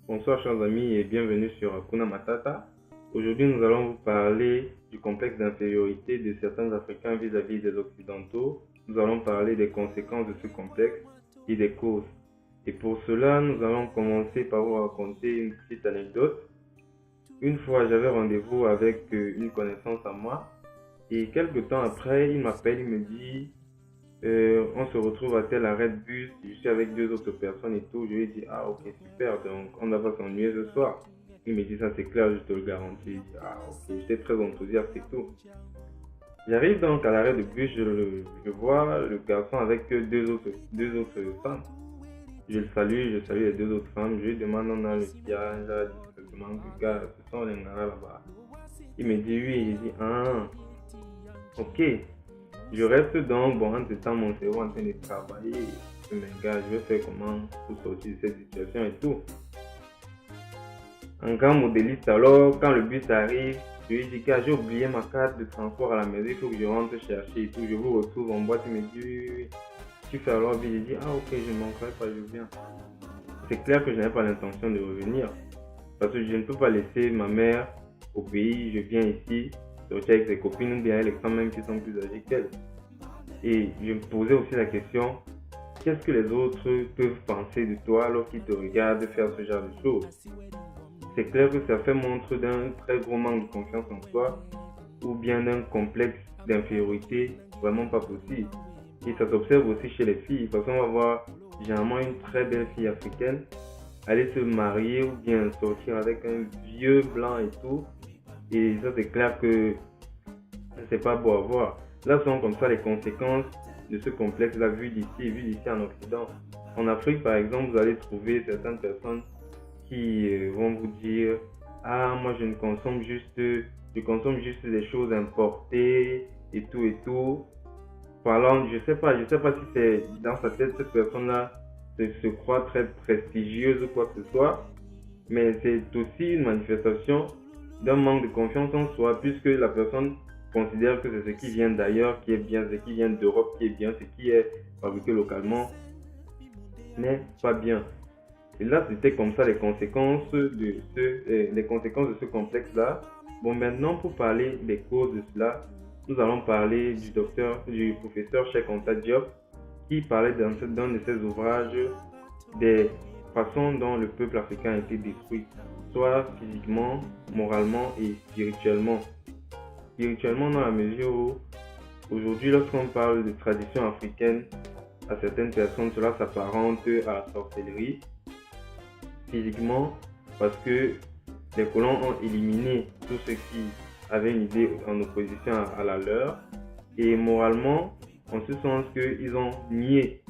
Bonsoir chers amis et bienvenue sur Hakuna Matata. Aujourd'hui nous allons vous parler du complexe d'infériorité de certains Africains vis-à-vis des Occidentaux. Nous allons parler des conséquences de ce complexe et des causes. Et pour cela nous allons commencer par vous raconter une petite anecdote. Une fois j'avais rendez-vous avec une connaissance à moi et quelques temps après il m'appelle, il me dit on se retrouve à tel arrêt de bus, je suis avec deux autres personnes et tout. Je lui ai dit ah ok super, donc on va pas s'ennuyer ce soir. Il me dit ça c'est clair, je te le garantis. Je dis ah ok, j'étais très enthousiaste et tout. J'arrive donc à l'arrêt de bus, je vois le garçon avec deux autres femmes. Je le salue, je salue les deux autres femmes, je lui demande on a le siège, discrètement, gars, ce sont les naras là-bas. Il me dit oui, il dit ah ok. Je reste donc, bon, entre temps, mon cerveau en train de travailler. Mais gars, je vais faire comment pour sortir de cette situation et tout. En grand modéliste, alors, quand le bus arrive, je lui dis, gars, j'ai oublié ma carte de transport à la maison, il faut que je rentre chercher et tout. Je vous retrouve en boîte, il me dit, oui. Tu fais alors vite, je dis, ah ok, je ne manquerai pas, je viens. C'est clair que je n'avais pas l'intention de revenir. Parce que je ne peux pas laisser ma mère au pays, je viens ici, sortir avec ses copines ou bien les femmes même qui sont plus âgées qu'elle. Et je me posais aussi la question, qu'est-ce que les autres peuvent penser de toi lorsqu'ils te regardent faire ce genre de choses? C'est clair que ça fait montre d'un très gros manque de confiance en soi ou bien d'un complexe d'infériorité vraiment pas possible. Et ça s'observe aussi chez les filles, parce qu'on va voir généralement une très belle fille africaine aller se marier ou bien sortir avec un vieux blanc et tout. Et ça c'est clair que c'est pas beau à voir. Là sont comme ça les conséquences de ce complexe-là vu d'ici en Occident. En Afrique par exemple, vous allez trouver certaines personnes qui vont vous dire ah moi je consomme juste des choses importées et tout. Parlant, je sais pas si c'est dans sa tête cette personne-là se croit très prestigieuse ou quoi que ce soit, mais c'est aussi une manifestation d'un manque de confiance en soi puisque la personne considère que c'est ce qui vient d'ailleurs qui est bien, ce qui vient d'Europe qui est bien, ce qui est fabriqué localement n'est pas bien. Et là, c'était comme ça les conséquences de ce complexe-là. Bon, maintenant, pour parler des causes de cela, nous allons parler du professeur Cheikh Anta Diop, qui parlait dans de ses ouvrages des façons dont le peuple africain a été détruit, soit physiquement, moralement et spirituellement. Spirituellement dans la mesure où aujourd'hui lorsqu'on parle de tradition africaine, à certaines personnes cela s'apparente à la sorcellerie. Physiquement parce que les colons ont éliminé tous ceux qui avaient une idée en opposition à la leur, et moralement en ce sens qu'ils ont nié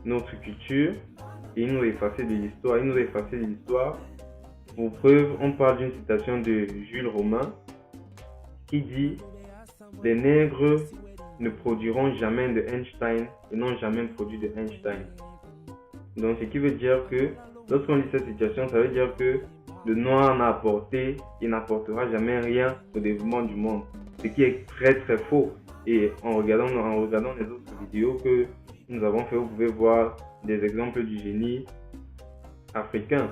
notre culture et ils nous ont effacé de l'histoire. Pour preuve, on parle d'une citation de Jules Romain qui dit « Les nègres ne produiront jamais de Einstein et n'ont jamais produit de Einstein ». Donc ce qui veut dire que lorsqu'on lit cette situation, ça veut dire que le noir n'a apporté et n'apportera jamais rien au développement du monde. Ce qui est très très faux. Et en regardant les autres vidéos que nous avons fait, vous pouvez voir des exemples du génie africain.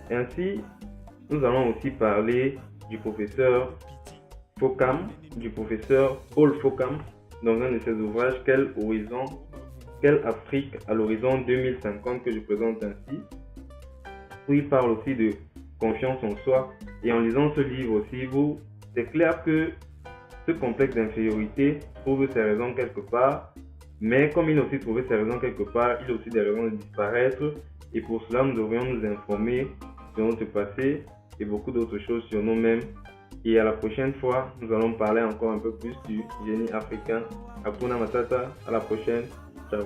Ainsi, nous allons aussi parler du professeur Paul Fokam, dans un de ses ouvrages Quelle Afrique à l'horizon 2050 que je présente ainsi, où il parle aussi de confiance en soi. Et en lisant ce livre aussi, c'est clair que ce complexe d'infériorité trouve ses raisons quelque part, mais comme il a aussi trouvé ses raisons quelque part, il a aussi des raisons de disparaître. Et pour cela, nous devrions nous informer sur notre passé et beaucoup d'autres choses sur nous-mêmes. Et à la prochaine fois, nous allons parler encore un peu plus du génie africain. Hakuna Matata, à la prochaine. Ciao.